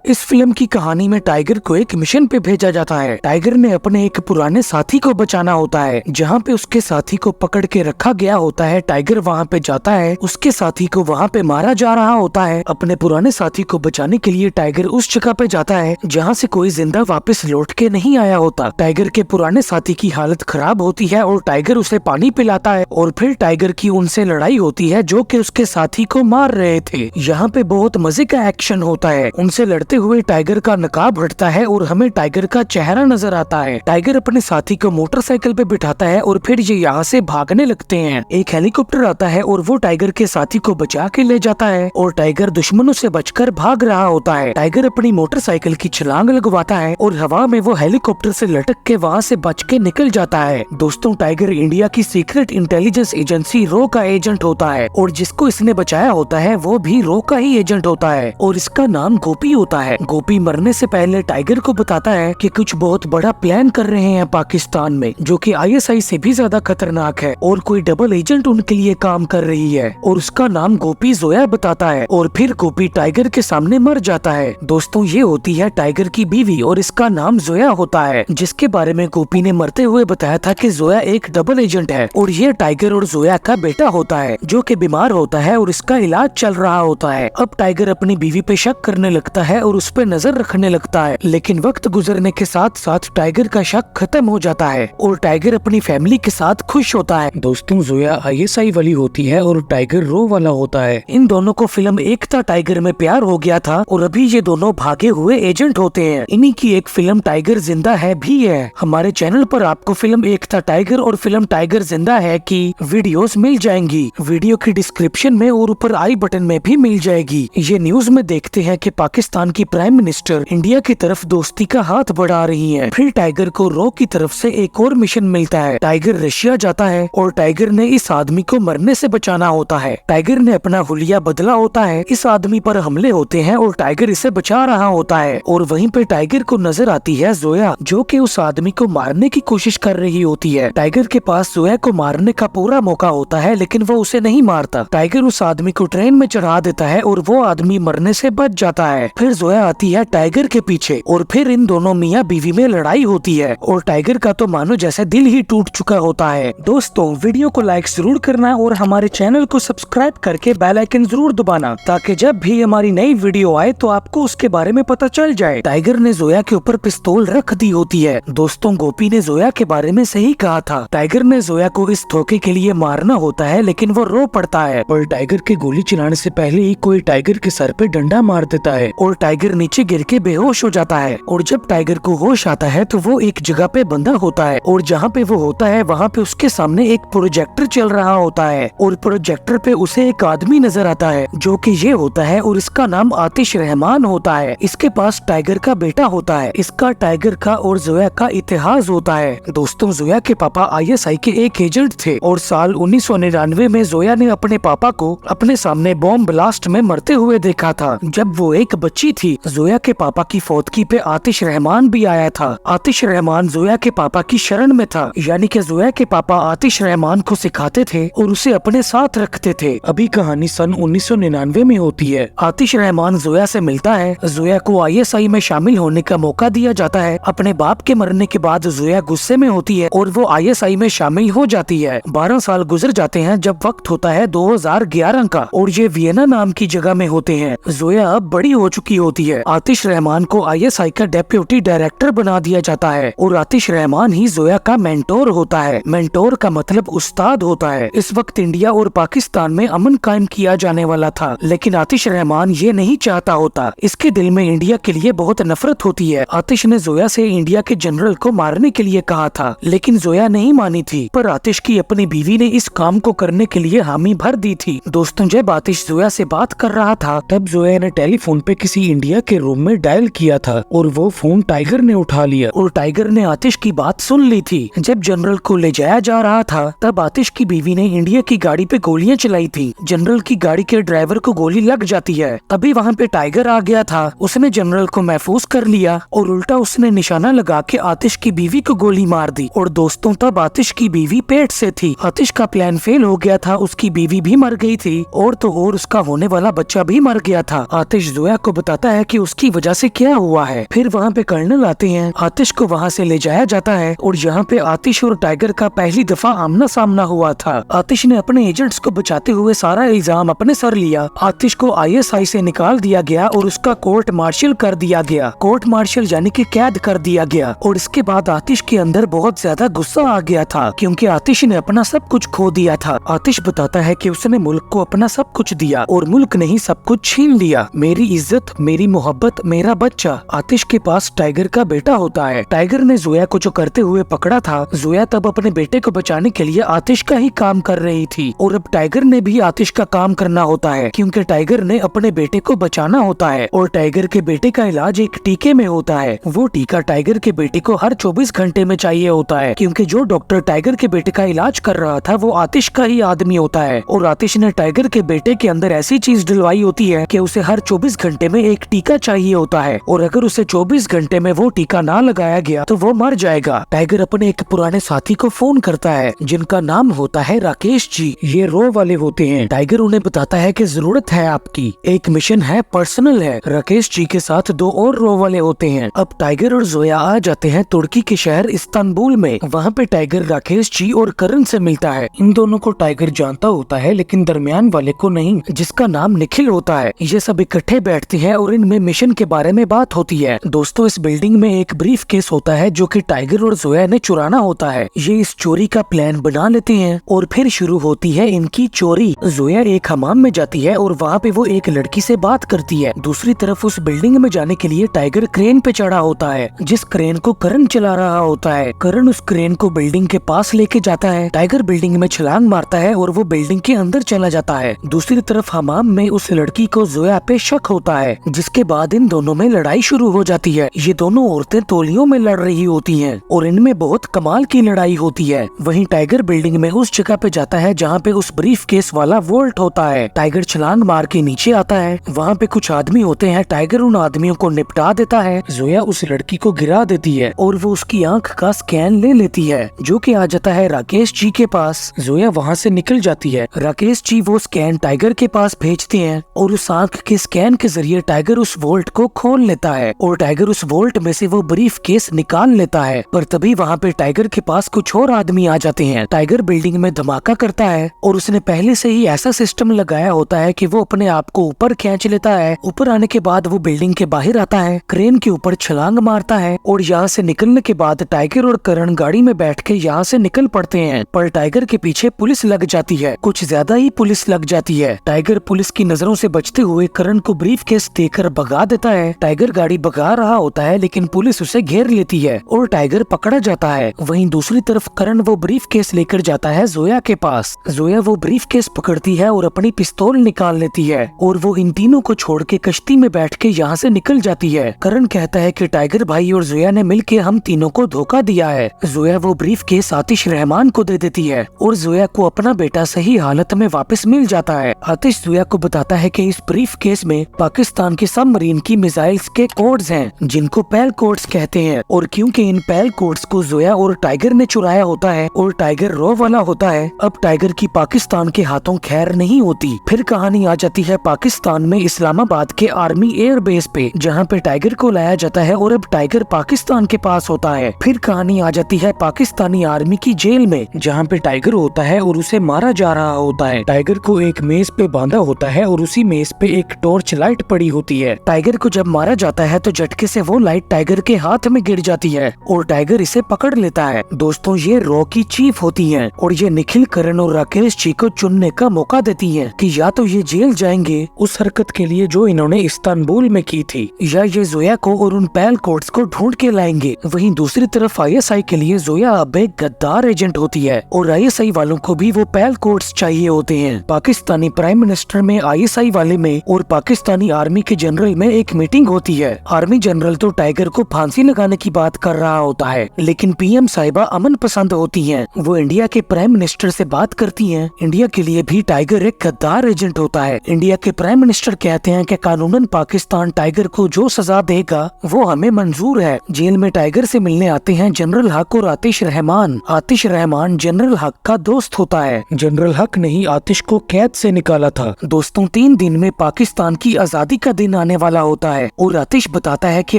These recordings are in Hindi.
इस फिल्म की कहानी में टाइगर को एक मिशन पे भेजा जाता है। टाइगर ने अपने एक पुराने साथी को बचाना होता है, जहाँ पे उसके साथी को पकड़ के रखा गया होता है। टाइगर वहाँ पे जाता है, उसके साथी को वहाँ पे मारा जा रहा होता है। अपने पुराने साथी को बचाने के लिए टाइगर उस जगह पे जाता है जहाँ से कोई जिंदा वापस लौट के नहीं आया होता। टाइगर के पुराने साथी की हालत खराब होती है और टाइगर उसे पानी पिलाता है और फिर टाइगर की उनसे लड़ाई होती है जो कि उसके साथी को मार रहे थे। यहाँ पे बहुत मजे का एक्शन होता है। उनसे लड़ते हुए टाइगर का नकाब हटता है और हमें टाइगर का चेहरा नजर आता है। टाइगर अपने साथी को मोटरसाइकिल पे बिठाता है और फिर ये यहाँ से भागने लगते हैं। एक हेलीकॉप्टर आता है और वो टाइगर के साथी को बचा के ले जाता है और टाइगर दुश्मनों से बचकर भाग रहा होता है। टाइगर अपनी मोटरसाइकिल की छलांग लगवाता है और हवा में वो हेलीकॉप्टर से लटक के वहाँ से बच के निकल जाता है। दोस्तों, टाइगर इंडिया की सीक्रेट इंटेलिजेंस एजेंसी रो का एजेंट होता है और जिसको इसने बचाया होता है वो भी रो का ही एजेंट होता है और इसका नाम गोपी होता है। गोपी मरने से पहले टाइगर को बताता है कि कुछ बहुत बड़ा प्लान कर रहे हैं पाकिस्तान में, जो कि आईएसआई से भी ज्यादा खतरनाक है और कोई डबल एजेंट उनके लिए काम कर रही है और उसका नाम गोपी जोया बताता है और फिर गोपी टाइगर के सामने मर जाता है। दोस्तों, ये होती है टाइगर की बीवी और इसका नाम जोया होता है, जिसके बारे में गोपी ने मरते हुए बताया था कि जोया एक डबल एजेंट है और ये टाइगर और जोया का बेटा होता है जो कि बीमार होता है और इसका इलाज चल रहा होता है। अब टाइगर अपनी बीवी पे शक करने लगता है और उस पे नजर रखने लगता है, लेकिन वक्त गुजरने के साथ साथ टाइगर का शक खत्म हो जाता है और टाइगर अपनी फैमिली के साथ खुश होता है। दोस्तों, जोया आईएसआई वाली होती है और टाइगर रो वाला होता है। इन दोनों को फिल्म एकता टाइगर में प्यार हो गया था और अभी ये दोनों भागे हुए एजेंट होते हैं। इन्हीं की एक फिल्म टाइगर जिंदा है भी है। हमारे चैनल पर आपको फिल्म एकता टाइगर और फिल्म टाइगर जिंदा है की वीडियोस मिल जाएंगी। वीडियो की डिस्क्रिप्शन में और ऊपर आई बटन में भी मिल जाएगी। ये न्यूज में देखते हैं कि पाकिस्तान की प्राइम मिनिस्टर इंडिया की तरफ दोस्ती का हाथ बढ़ा रही है। फिर टाइगर को रो की तरफ से एक और मिशन मिलता है। टाइगर रशिया जाता है और टाइगर ने इस आदमी को मरने से बचाना होता है। टाइगर ने अपना हुलिया बदला होता है। इस आदमी पर हमले होते हैं और टाइगर इसे बचा रहा होता है और वहीं पे टाइगर को नजर आती है जोया, जो कि उस आदमी को मारने की कोशिश कर रही होती है। टाइगर के पास जोया को मारने का पूरा मौका होता है, लेकिन वो उसे नहीं मारता। टाइगर उस आदमी को ट्रेन में चढ़ा देता है और वो आदमी मरने से बच जाता है। फिर जोया आती है टाइगर के पीछे और फिर इन दोनों मियाँ बीवी में लड़ाई होती है और टाइगर का तो मानो जैसे दिल ही टूट चुका होता है। दोस्तों, वीडियो को लाइक जरूर करना और हमारे चैनल को सब्सक्राइब करके बेल आइकन जरूर दबाना, ताकि जब भी हमारी नई वीडियो आए तो आपको उसके बारे में पता चल जाए। टाइगर ने जोया के ऊपर पिस्तौल रख दी होती है। दोस्तों, गोपी ने जोया के बारे में सही कहा था। टाइगर ने जोया को इस धोखे के लिए मारना होता है, लेकिन वो रो पड़ता है और टाइगर के गोली चलाने से पहले ही कोई टाइगर के सर पे डंडा मार देता है और टाइगर नीचे गिर के बेहोश हो जाता है। और जब टाइगर को होश आता है तो वो एक जगह पे बंधा होता है और जहाँ पे वो होता है वहाँ पे उसके सामने एक प्रोजेक्टर चल रहा होता है और प्रोजेक्टर पे उसे एक आदमी नजर आता है जो कि ये होता है और इसका नाम आतिश रहमान होता है। इसके पास टाइगर का बेटा होता है। इसका टाइगर का और जोया का इतिहास होता है। दोस्तों, जोया के पापा आईएसआई के एक एजेंट थे और साल 1999 में जोया ने अपने पापा को अपने सामने बॉम्ब ब्लास्ट में मरते हुए देखा था जब वो एक बच्ची थी। जोया के पापा की फौतगी पे आतिश रहमान भी आया था। आतिश रहमान जोया के पापा की शरण में था, यानी कि जोया के पापा आतिश रहमान को सिखाते थे और उसे अपने साथ रखते थे। अभी कहानी सन 1999 में होती है। आतिश रहमान जोया से मिलता है। जोया को आईएसआई में शामिल होने का मौका दिया जाता है। अपने बाप के मरने के बाद जोया गुस्से में होती है और वो आईएसआई में शामिल हो जाती है। 12 साल गुजर जाते हैं जब वक्त होता है 2011 का और ये वियना नाम की जगह में होते हैं। जोया अब बड़ी हो चुकी होती है। आतिश रहमान को आईएसआई का डेप्यूटी डायरेक्टर बना दिया जाता है और आतिश रहमान ही जोया का मेंटोर होता है। मेंटोर का मतलब उस्ताद होता है। इस वक्त इंडिया और पाकिस्तान में अमन कायम किया जाने वाला था, लेकिन आतिश रहमान ये नहीं चाहता होता। इसके दिल में इंडिया के लिए बहुत नफरत होती है। आतिश ने जोया से इंडिया के जनरल को मारने के लिए कहा था, लेकिन जोया नहीं मानी थी, पर आतिश की अपनी बीवी ने इस काम को करने के लिए हामी भर दी थी। दोस्तों, जब आतिश जोया से बात कर रहा था तब जोया ने टेलीफोन पे किसी इंडिया के रूम में डायल किया था और वो फोन टाइगर ने उठा लिया और टाइगर ने आतिश की बात सुन ली थी। जब जनरल को ले जाया जा रहा था तब आतिश की बीवी ने इंडिया की गाड़ी पे गोलियां चलाई थी। जनरल की गाड़ी के ड्राइवर को गोली लग जाती है। तभी वहाँ पे टाइगर आ गया था। उसने जनरल को महफूज कर लिया और उल्टा उसने निशाना लगा के आतिश की बीवी को गोली मार दी। और दोस्तों, तब आतिश की बीवी पेट से थी। आतिश का प्लान फेल हो गया था। उसकी बीवी भी मर गई थी और तो और उसका होने वाला बच्चा भी मर गया था। आतिश जोया को बताता है कि उसकी वजह से क्या हुआ है। फिर वहाँ पे कर्नल आते हैं, आतिश को वहाँ से ले जाया जाता है और यहाँ पे आतिश और टाइगर का पहली दफा आमना सामना हुआ था। आतिश ने अपने एजेंट्स को बचाते हुए सारा इल्जाम अपने सर लिया। आतिश को ISI से निकाल दिया गया और उसका कोर्ट मार्शल कर दिया गया। कोर्ट मार्शल यानी कि कैद कर दिया गया। और इसके बाद आतिश के अंदर बहुत ज्यादा गुस्सा आ गया था क्योंकि आतिश ने अपना सब कुछ खो दिया था। आतिश बताता है कि उसने मुल्क को अपना सब कुछ दिया और मुल्क ने ही सब कुछ छीन लिया। मेरी इज्जत, मेरी मोहब्बत, मेरा बच्चा। आतिश के पास टाइगर का बेटा होता है। टाइगर ने जोया को जो करते हुए पकड़ा था, जोया तब अपने बेटे को बचाने के लिए आतिश का ही काम कर रही थी और अब टाइगर ने भी आतिश का काम करना होता है क्योंकि टाइगर ने अपने बेटे को बचाना होता है। और टाइगर के बेटे का इलाज एक टीके में होता है। वो टीका टाइगर के बेटे को हर 24 घंटे में चाहिए होता है क्योंकि जो डॉक्टर टाइगर के बेटे का इलाज कर रहा था वो आतिश का ही आदमी होता है। और आतिश ने टाइगर के बेटे के अंदर ऐसी चीज डलवाई होती है कि उसे हर 24 घंटे में एक टीका चाहिए होता है और अगर उसे 24 घंटे में वो टीका ना लगाया गया तो वो मर जाएगा। टाइगर अपने एक पुराने साथी को फोन करता है जिनका नाम होता है राकेश जी। ये रो वाले होते हैं। टाइगर उन्हें बताता है कि जरूरत है आपकी, एक मिशन है, पर्सनल है। राकेश जी के साथ 2 और रो वाले होते हैं। अब टाइगर और जोया आ जाते हैं तुर्की के शहर इस्तांबुल में। वहाँ पे टाइगर राकेश जी और करण से मिलता है। इन दोनों को टाइगर जानता होता है लेकिन दरमियान वाले को नहीं, जिसका नाम निखिल होता है। ये सब इकट्ठे बैठते हैं और इनमें मिशन के बारे में बात होती है। दोस्तों, इस बिल्डिंग में एक ब्रीफ केस होता है जो कि टाइगर और जोया ने चुराना होता है। ये इस चोरी का प्लान बना लेते हैं और फिर शुरू होती है इनकी चोरी। जोया एक हमाम में जाती है और वहाँ पे वो एक लड़की से बात करती है। दूसरी तरफ उस बिल्डिंग में जाने के लिए टाइगर क्रेन पे चढ़ा होता है जिस क्रेन को करण चला रहा होता है। करण उस क्रेन को बिल्डिंग के पास लेके जाता है। टाइगर बिल्डिंग में छलांग मारता है और वो बिल्डिंग के अंदर चला जाता है। दूसरी तरफ हमाम में उस लड़की को जोया पे शक होता है जिसके बाद इन दोनों में लड़ाई शुरू हो जाती है। ये दोनों औरतें तोलियों में लड़ रही होती हैं और इनमें बहुत कमाल की लड़ाई होती है। वहीं टाइगर बिल्डिंग में उस जगह पे जाता है जहाँ पे उस ब्रीफ केस वाला वोल्ट होता है। टाइगर छलांग मार के नीचे आता है। वहाँ पे कुछ आदमी होते हैं। टाइगर उन आदमियों को निपटा देता है। जोया उस लड़की को गिरा देती है और वो उसकी आंख का स्कैन ले लेती है जो कि आ जाता है राकेश जी के पास। जोया वहाँ से निकल जाती है। राकेश जी वो स्कैन टाइगर के पास भेजते हैं और उस आंख के स्कैन के जरिए टाइगर उस वोल्ट को खोल लेता है और टाइगर उस वोल्ट में से वो ब्रीफ केस निकाल लेता है। पर तभी वहाँ पे टाइगर के पास कुछ और आदमी आ जाते हैं। टाइगर बिल्डिंग में धमाका करता है और उसने पहले से ही ऐसा सिस्टम लगाया होता है कि वो अपने आप को ऊपर खींच लेता है। ऊपर आने के बाद वो बिल्डिंग के बाहर आता है, क्रेन के ऊपर छलांग मारता है और यहाँ से निकलने के बाद टाइगर और करण गाड़ी में बैठ के यहाँ से निकल पड़ते हैं। पर टाइगर के पीछे पुलिस लग जाती है, कुछ ज्यादा ही पुलिस लग जाती है। टाइगर पुलिस की नजरों से बचते हुए करण को ब्रीफ केस देकर भगा देता है। टाइगर गाड़ी भगा रहा होता है लेकिन पुलिस उसे घेर लेती है और टाइगर पकड़ा जाता है। वहीं दूसरी तरफ करण वो ब्रीफ केस लेकर जाता है जोया के पास। जोया वो ब्रीफ केस पकड़ती है और अपनी पिस्तौल निकाल लेती है और वो इन तीनों को छोड़ के कश्ती में बैठ के यहाँ से निकल जाती है। करण कहता है कि टाइगर भाई और जोया ने मिलके हम तीनों को धोखा दिया है। जोया वो ब्रीफ केस आतिश रहमान को दे देती है और जोया को अपना बेटा सही हालत में वापस मिल जाता है। आतिश जोया को बताता है कि इस ब्रीफ केस में पाकिस्तान के सबमरीन की मिसाइल्स के कोड्स हैं जिनको पैल कोड्स कहते हैं और क्योंकि इन पैल कोड्स को जोया और टाइगर ने चुराया होता है और टाइगर रो वाला होता है, अब टाइगर की पाकिस्तान के हाथों खैर नहीं होती। फिर कहानी आ जाती है पाकिस्तान में इस्लामाबाद के आर्मी एयर बेस पे जहाँ पे टाइगर को लाया जाता है और अब टाइगर पाकिस्तान के पास होता है। फिर कहानी आ जाती है पाकिस्तानी आर्मी की जेल में जहाँ पे टाइगर होता है और उसे मारा जा रहा होता है। टाइगर को एक मेज पे बांधा होता है और उसी मेज पे एक टॉर्च लाइट पड़ी होती है। टाइगर को जब मारा जाता है तो झटके से वो लाइट टाइगर के हाथ में गिर जाती है और टाइगर इसे पकड़ लेता है। दोस्तों, ये रॉ की चीफ होती हैं और ये निखिल, करण और राकेश जी को चुनने का मौका देती हैं कि या तो ये जेल जाएंगे उस हरकत के लिए जो इन्होंने इस्तांबुल में की थी, या ये जोया को और उन पैल कोड्स को ढूंढ के लाएंगे। वहीं दूसरी तरफ ISI के लिए जोया अब एक गद्दार एजेंट होती है और ISI वालों को भी वो पैल कोड्स चाहिए होते हैं। पाकिस्तानी प्राइम मिनिस्टर में, ISI वाले में और पाकिस्तानी आर्मी के जनरल में एक मीटिंग होती है। आर्मी जनरल तो टाइगर को फांसी लगाने की बात कर रहा होता है लेकिन PM साहिबा अमन पसंद होती हैं। वो इंडिया के प्राइम मिनिस्टर से बात करती हैं। इंडिया के लिए भी टाइगर एक गद्दार एजेंट होता है। इंडिया के प्राइम मिनिस्टर कहते हैं कि कानूनन पाकिस्तान टाइगर को जो सजा देगा वो हमें मंजूर है। जेल में टाइगर से मिलने आते हैं जनरल हक और आतिश रहमान। आतिश रहमान जनरल हक का दोस्त होता है। जनरल हक ने ही आतिश को कैद से निकाला था। दोस्तों, 3 दिन में पाकिस्तान की आजादी का दिन आने वाला होता है और आतिश बताता है कि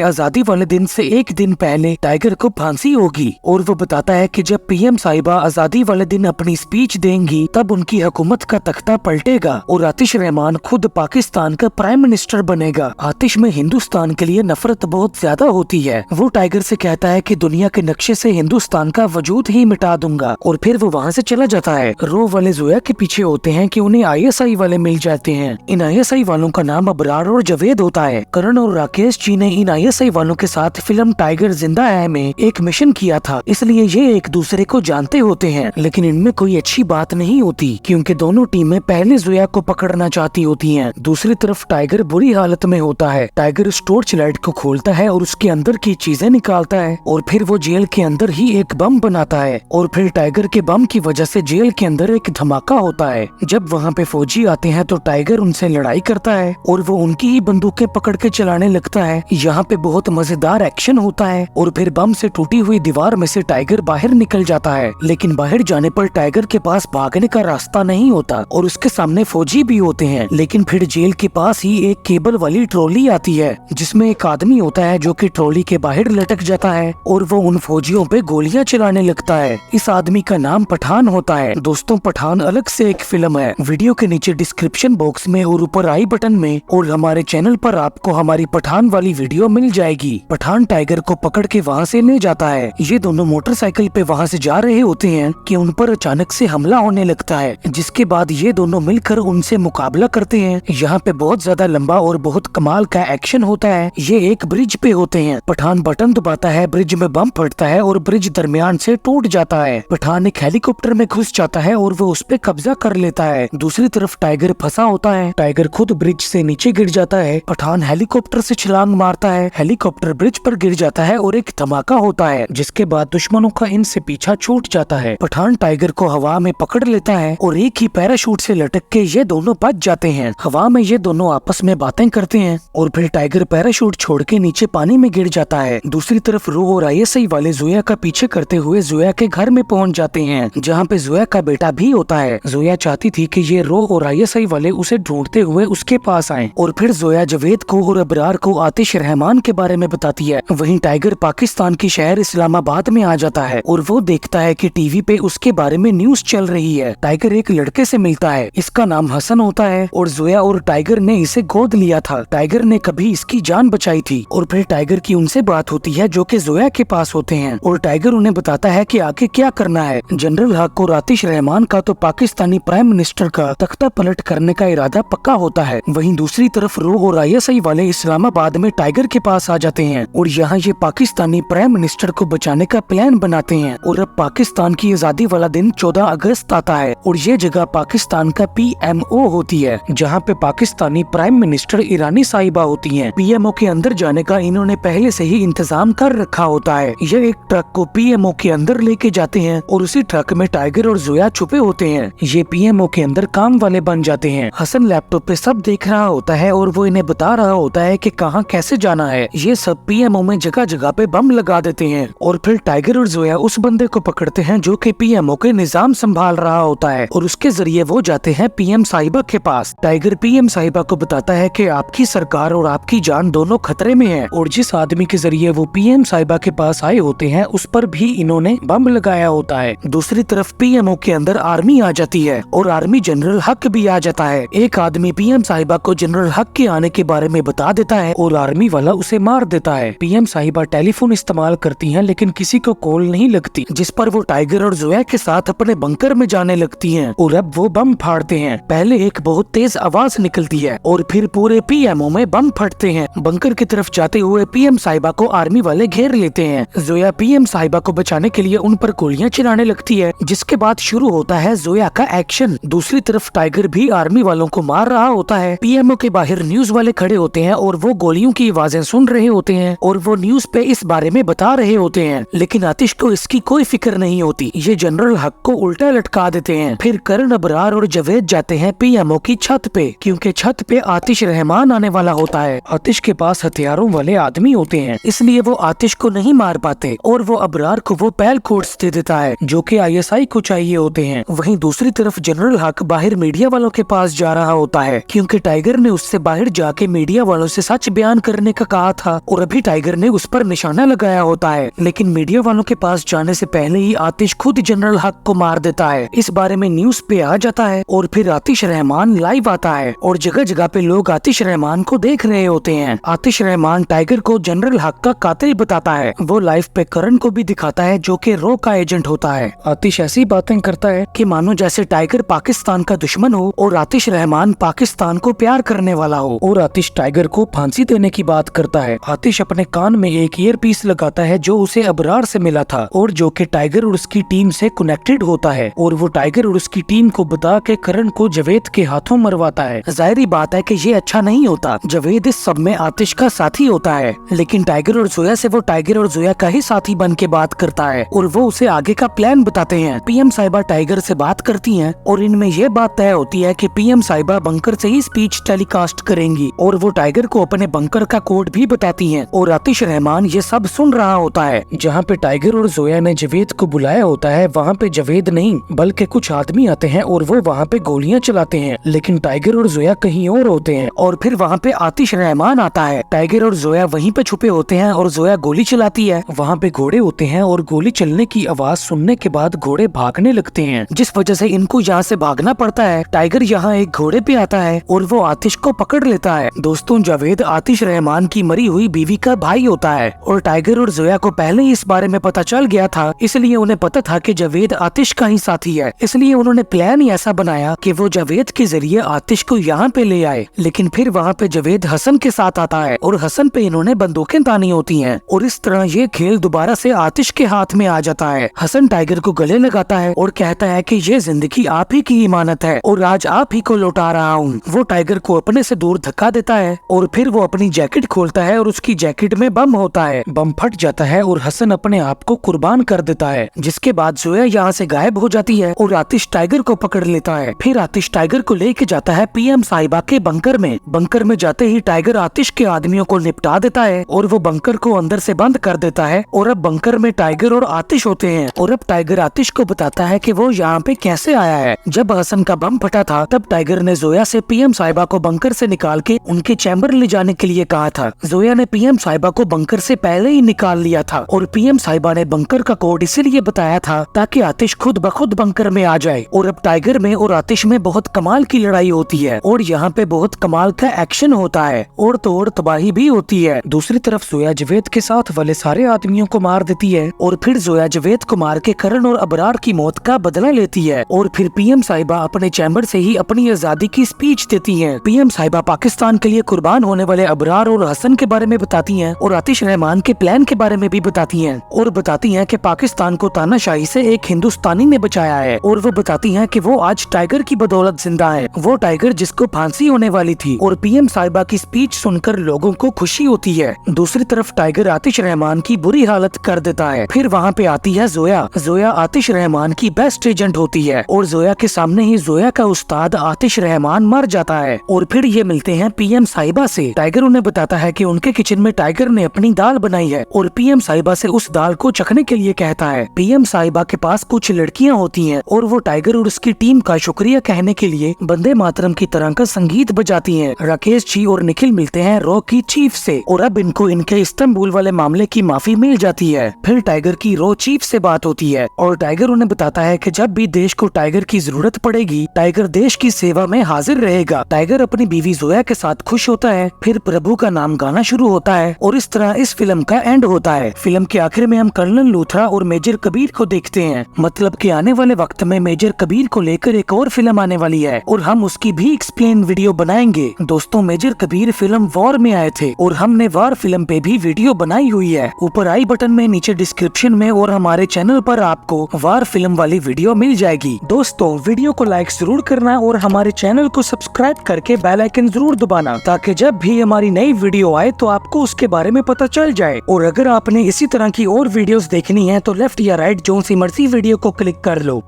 आजादी वाले दिन से एक दिन पहले टाइगर को फांसी होगी और वो बताता है कि जब पीएम साहिबा आजादी वाले दिन अपनी स्पीच देंगी तब उनकी हुकूमत का तख्ता पलटेगा और आतिश रहमान खुद पाकिस्तान का प्राइम मिनिस्टर बनेगा। आतिश में हिंदुस्तान के लिए नफरत बहुत ज्यादा होती है। वो टाइगर से कहता है कि दुनिया के नक्शे से हिंदुस्तान का वजूद ही मिटा दूंगा और फिर वो वहाँ से चला जाता है। रो वाले जोया के पीछे होते हैं कि उन्हें ISI वाले मिल जाते हैं। इन ISI वालों का नाम अबरार और जवेद होता है। करण और राकेश जी ने इन ISI वालों के साथ फिल्म टाइगर जिंदा है में एक मिशन किया था, इसलिए ये एक दूसरे को जानते होते हैं। लेकिन इनमें कोई अच्छी बात नहीं होती क्योंकि दोनों टीमें पहले जोया को पकड़ना चाहती होती हैं। दूसरी तरफ टाइगर बुरी हालत में होता है। टाइगर उस टॉर्च लाइट को खोलता है और उसके अंदर की चीजें निकालता है और फिर वो जेल के अंदर ही एक बम बनाता है और फिर टाइगर के बम की वजह से जेल के अंदर एक धमाका होता है। जब वहाँ पे फौजी आते हैं तो टाइगर उनसे लड़ाई करता है और वो उनकी ही बंदूकें पकड़ के चलाने लगता है। यहाँ पे बहुत मजेदार एक्शन होता है और फिर बम से टूटी हुई दीवार में से टाइगर बाहर निकल जाता है। लेकिन बाहर जाने पर टाइगर के पास भागने का रास्ता नहीं होता और उसके सामने फौजी भी होते हैं। लेकिन फिर जेल के पास ही एक केबल वाली ट्रॉली आती है जिसमें एक आदमी होता है जो कि ट्रॉली के बाहर लटक जाता है और वो उन फौजियों पे गोलियां चलाने लगता है। इस आदमी का नाम पठान होता है। दोस्तों, पठान अलग से एक फिल्म है। वीडियो के नीचे डिस्क्रिप्शन बॉक्स में और ऊपर आई बटन में और हमारे चैनल पर आपको हमारी पठान वाली वीडियो मिल जाएगी। पठान टाइगर को पकड़ के वहाँ से ले जाता है। ये दोनों मोटरसाइकिल पे वहाँ से जा रहे होते हैं कि उन पर अचानक से हमला होने लगता है, जिसके बाद ये दोनों मिलकर उनसे मुकाबला करते हैं। यहाँ पे बहुत ज्यादा लंबा और बहुत कमाल का एक्शन होता है। ये एक ब्रिज पे होते हैं। पठान बटन दबाता है, ब्रिज में बम फटता है और ब्रिज दरमियान से टूट जाता है। पठान एक हेलीकॉप्टर में घुस जाता है और वो उस पे कब्जा कर लेता है। दूसरी तरफ टाइगर फंसा होता है। टाइगर खुद ब्रिज से नीचे गिर जाता है। पठान हेलीकॉप्टर से छलांग मारता है। हेलीकॉप्टर ब्रिज पर गिर जाता है और एक धमाका होता है, जिसके बाद दुश्मनों का इनसे पीछा छूट जाता है। पठान टाइगर को हवा में पकड़ लेता है और एक ही पैराशूट से लटक के ये दोनों बच जाते हैं। हवा में ये दोनों आपस में बातें करते हैं और फिर टाइगर पैराशूट छोड़ के नीचे पानी में गिर जाता है। दूसरी तरफ रो और ISI वाले जोया का पीछे करते हुए जोया के घर में पहुंच जाते हैं, जहाँ पे जोया का बेटा भी होता है। जोया चाहती थी कि ये रो और ISI वाले उसे ढूंढते हुए उसके पास आएं और फिर जोया जवेद को और अबरार को आतिश रहमान के बारे में बताती है। वहीं टाइगर पाकिस्तान की शहर इस्लामाबाद में आ जाता है और वो देखता है कि टीवी पे उसके बारे में न्यूज चल रही है। टाइगर एक लड़के से मिलता है, इसका नाम हसन होता है और जोया और टाइगर ने इसे गोद लिया था। टाइगर ने कभी इसकी जान बचाई थी और फिर टाइगर की उनसे बात होती है जो कि जोया के पास होते हैं और टाइगर उन्हें बताता है कि आगे क्या करना है। जनरल हक और आतिश रहमान का तो पाकिस्तानी प्राइम मिनिस्टर का तख्ता पलट करने का इरादा पक्का होता है। वहीं दूसरी तरफ रो और ISI वाले इस्लामाबाद में टाइगर के पास आ जाते हैं और यहाँ ये पाकिस्तानी प्राइम मिनिस्टर को बचाने का प्लान बनाते हैं। और अब पाकिस्तान की आजादी वाला दिन 14 अगस्त आता है और ये जगह पाकिस्तान का PMO होती है, जहाँ पे पाकिस्तानी प्राइम मिनिस्टर ईरानी साहिबा होती हैं। PMO के अंदर जाने का इन्होंने पहले से ही इंतजाम कर रखा होता है। ये एक ट्रक को PMO के अंदर लेके जाते हैं और उसी ट्रक में टाइगर और जोया छुपे होते हैं। ये PMO के अंदर काम वाले बन जाते हैं। हसन लैपटॉप पे सब देख रहा होता है और वो इन्हें बता रहा होता है कि कहाँ कैसे जाना है। ये सब PMO में जगह जगह पे बम लगा देते हैं और फिर टाइगर और जोया उस बंदे को पकड़ते हैं जो कि PMO के निजाम संभाल रहा होता है और उसके जरिए वो जाते हैं PM साहिबा के पास। टाइगर PM साहिबा को बताता है कि आपकी सरकार और आपकी जान दोनों खतरे में है और जिस आदमी के जरिए वो PM साहिबा के पास आए होते हैं उस पर भी इन्होंने बम लगाया होता है। दूसरी तरफ PMO के अंदर आर्मी आ जाती है और आर्मी जनरल हक भी आ जाता है। एक आदमी PM साहिबा को जनरल हक के आने के बारे में बता देता है और आर्मी वाला उसे मार देता है। PM साहिबा टेलीफोन इस्तेमाल करती हैं लेकिन किसी को कॉल नहीं लगती, जिस पर वो टाइगर और जोया के साथ अपने बंकर में जाने लगती हैं और अब वो बम फाड़ते हैं। पहले एक बहुत तेज आवाज निकलती है और फिर पूरे PMO में बम फटते हैं। बंकर की तरफ जाते हुए PM साहिबा को आर्मी वाले घेर लेते हैं। जोया PM साहिबा को बचाने के लिए उन पर गोलियां चलाने लगती है, जिसके बाद शुरू होता है जोया का एक्शन। दूसरी तरफ टाइगर भी आर्मी वालों को मार रहा होता है। PMO के बाहर न्यूज वाले खड़े होते हैं और वो गोलियों की आवाजें सुन रहे होते हैं और वो न्यूज पे इस बारे में बता रहे होते हैं, लेकिन आतिश को इसकी कोई फिक्र नहीं होती। ये जनरल हक को उल्टा लटका देते हैं। फिर करण, अबरार और जवेद जाते हैं PMO की छत पे, क्योंकि छत पे आतिश रहमान आने वाला होता है। आतिश के पास हथियारों वाले आदमी होते हैं, इसलिए वो आतिश को नहीं मार पाते और वो अबरार को वो पैल कोड्स दे देता है जो कि ISI को चाहिए होते हैं। वहीं दूसरी तरफ जनरल हक बाहर मीडिया वालों के पास जा रहा होता है, क्योंकि टाइगर ने उससे बाहर जाके मीडिया वालों से सच बयान करने का कहा था और अभी टाइगर ने उस पर निशाना लगाया होता है। लेकिन मीडिया वालों के पास जाने से पहले ही आतिश खुद जनरल हक को मार देता है। इस बारे में न्यूज पे आ जाता है और फिर आतिश रहमान लाइव आता है और जगह जगह पे लोग आतिश रहमान को देख रहे होते हैं। आतिश रहमान टाइगर को जनरल हक का कातिल बताता है। वो लाइव पे करण को भी दिखाता है जो कि रॉ का एजेंट होता है। आतिश ऐसी बातें करता है कि मानो जैसे टाइगर पाकिस्तान का दुश्मन हो और आतिश रहमान पाकिस्तान को प्यार करने वाला हो। और आतिश टाइगर को फांसी देने की बात करता है। आतिश अपने कान में एक ईयर पीस लगाता है जो उसे अबरार से मिला था और जो कि टाइगर और उसकी टीम से कनेक्टेड होता है और वो टाइगर और उसकी टीम को बता के करण को जावेद के हाथों मरवाता है। जाहिर बात है कि ये अच्छा नहीं होता। जावेद इस सब में आतिश का साथी होता है, लेकिन टाइगर और जोया से वो टाइगर और जोया का ही साथी बन के बात करता है और वो उसे आगे का प्लान बताते हैं। पीएम साहिबा टाइगर से बात करती हैं और इनमें यह बात तय होती है कि पीएम साहिबा बंकर से ही स्पीच टेलीकास्ट करेंगी और वो टाइगर को अपने बंकर का कोड भी बताती हैं। और आतिश रहमान ये सब सुन रहा होता है। जहाँ पे टाइगर और जोया ने जावेद को बुलाया होता है, वहाँ पे जावेद नहीं बल्कि कुछ आदमी आते हैं और वो वहाँ पे गोलियां चलाते हैं, लेकिन टाइगर और जोया कहीं और होते हैं। और फिर वहाँ पे आतिश रहमान आता है। टाइगर और जोया वहीं पे छुपे होते हैं और जोया गोली चलाती है। वहाँ पे घोड़े होते हैं और गोली चलने की आवाज सुनने के बाद घोड़े भागने लगते हैं, जिस वजह से इनको यहाँ से भागना पड़ता है। टाइगर यहाँ एक घोड़े पे आता है और वो आतिश को पकड़ लेता है। दोस्तों, जावेद आतिश रहमान की मरी हुई बीवी का भाई होता है और टाइगर और जोया को पहले ही इस बारे में पता चल गया था, इसलिए उन्हें पता था कि जावेद आतिश का ही साथी है। इसलिए उन्होंने प्लान ही ऐसा बनाया कि वो जावेद के जरिए आतिश को यहाँ पे ले आए। लेकिन फिर वहाँ पे जावेद हसन के साथ आता है और हसन पे इन्होंने बंदूकें तानी होती हैं और इस तरह ये खेल दोबारा से आतिश के हाथ में आ जाता है। हसन टाइगर को गले लगाता है और कहता है कि ये जिंदगी आप ही की इमानत है और आज आप ही को लौटा रहा हूँ। वो टाइगर को अपने से दूर धक्का देता है और फिर वो अपनी जैकेट खोलता है और उसकी जैकेट में बम होता है। बम फट जाता है और हसन अपने आप को कुर्बान कर देता है, जिसके बाद जोया यहाँ से गायब हो जाती है और आतिश टाइगर को पकड़ लेता है। फिर आतिश टाइगर को लेके जाता है पीएम साहिबा के बंकर में। बंकर में जाते ही टाइगर आतिश के आदमियों को निपटा देता है और वो बंकर को अंदर से बंद कर देता है और अब बंकर में टाइगर और आतिश होते हैं। और अब टाइगर आतिश को बताता है कि वो यहाँ पे कैसे आया है। जब हसन का बम फटा था तब टाइगर ने जोया से पीएम साहिबा को बंकर से निकाल के उनके चैम्बर ले जाने के लिए कहा था। जोया ने पीएम साहिबा को बंकर से पहले ही निकाल लिया था और पीएम साहिबा ने बंकर का कोड इसीलिए बताया था ताकि आतिश खुद ब खुद बंकर में आ जाए। और अब टाइगर में और आतिश में बहुत कमाल की लड़ाई होती है और यहाँ पे बहुत कमाल का एक्शन होता है और तो और तबाही भी होती है। दूसरी तरफ जोया जावेद के साथ वाले सारे आदमियों को मार देती है और फिर जोया जावेद को मार के करण और अबरार की मौत का बदला लेती है। और फिर पीएम साहिबा अपने चैम्बर से ही अपनी आजादी की स्पीच देती है। पीएम साहिबा पाकिस्तान के लिए कुर्बान होने वाले अबरार और हसन के बारे में बताती हैं और आतिश रहमान के प्लान के बारे में भी बताती हैं और बताती हैं कि पाकिस्तान को तानाशाही से एक हिंदुस्तानी ने बचाया है। और वो बताती हैं कि वो आज टाइगर की बदौलत जिंदा है, वो टाइगर जिसको फांसी होने वाली थी। और पीएम साहिबा की स्पीच सुनकर लोगों को खुशी होती है। दूसरी तरफ टाइगर आतिश रहमान की बुरी हालत कर देता है। फिर वहाँ पे आती है जोया। जोया आतिश रहमान की बेस्ट एजेंट होती है और जोया के सामने ही जोया का उस्ताद आतिश रहमान मर जाता है। और फिर ये मिलते हैं पीएम साहिबा से। टाइगर उन्हें बताता है कि उनके किचन में टाइगर ने अपनी दाल बनाई है और पीएम साहिबा से उस दाल को चखने के लिए कहता है। पीएम साहिबा के पास कुछ लड़कियां होती हैं और वो टाइगर और उसकी टीम का शुक्रिया कहने के लिए वंदे मातरम की तरह का संगीत बजाती हैं। राकेश जी और निखिल मिलते हैं रॉ की चीफ से और अब इनको इनके इस्तांबुल वाले मामले की माफी मिल जाती है। फिर टाइगर की रॉ चीफ से बात होती है और टाइगर उन्हें बताता है कि जब भी देश को टाइगर की जरूरत पड़ेगी टाइगर देश की सेवा में हाजिर रहेगा। टाइगर अपनी बीवी जोया के साथ खुश होता है। फिर प्रभु का नाम गाना शुरू होता है और इस तरह इस फिल्म का एंड होता है। फिल्म के आखिर में हम कर्नल लूथरा और मेजर कबीर को देखते हैं। मतलब कि आने वाले वक्त में मेजर कबीर को लेकर एक और फिल्म आने वाली है और हम उसकी भी एक्सप्लेन वीडियो बनाएंगे। दोस्तों, मेजर कबीर फिल्म वॉर में आए थे और हमने वॉर फिल्म पे भी वीडियो बनाई हुई है। ऊपर आई बटन में, नीचे डिस्क्रिप्शन में और हमारे चैनल पर आपको वॉर फिल्म वाली वीडियो मिल जाएगी। दोस्तों, वीडियो को लाइक जरूर करना और हमारे चैनल को सब्सक्राइब करके बेल आइकन जरूर दबाना ताकि जब भी हमारी नई वीडियो आए तो आपको उसके बारे में पता चल जाए। और अगर आपने इसी तरह की और वीडियोस देखनी है तो लेफ्ट या राइट जो सी मर्जी वीडियो को क्लिक कर लो।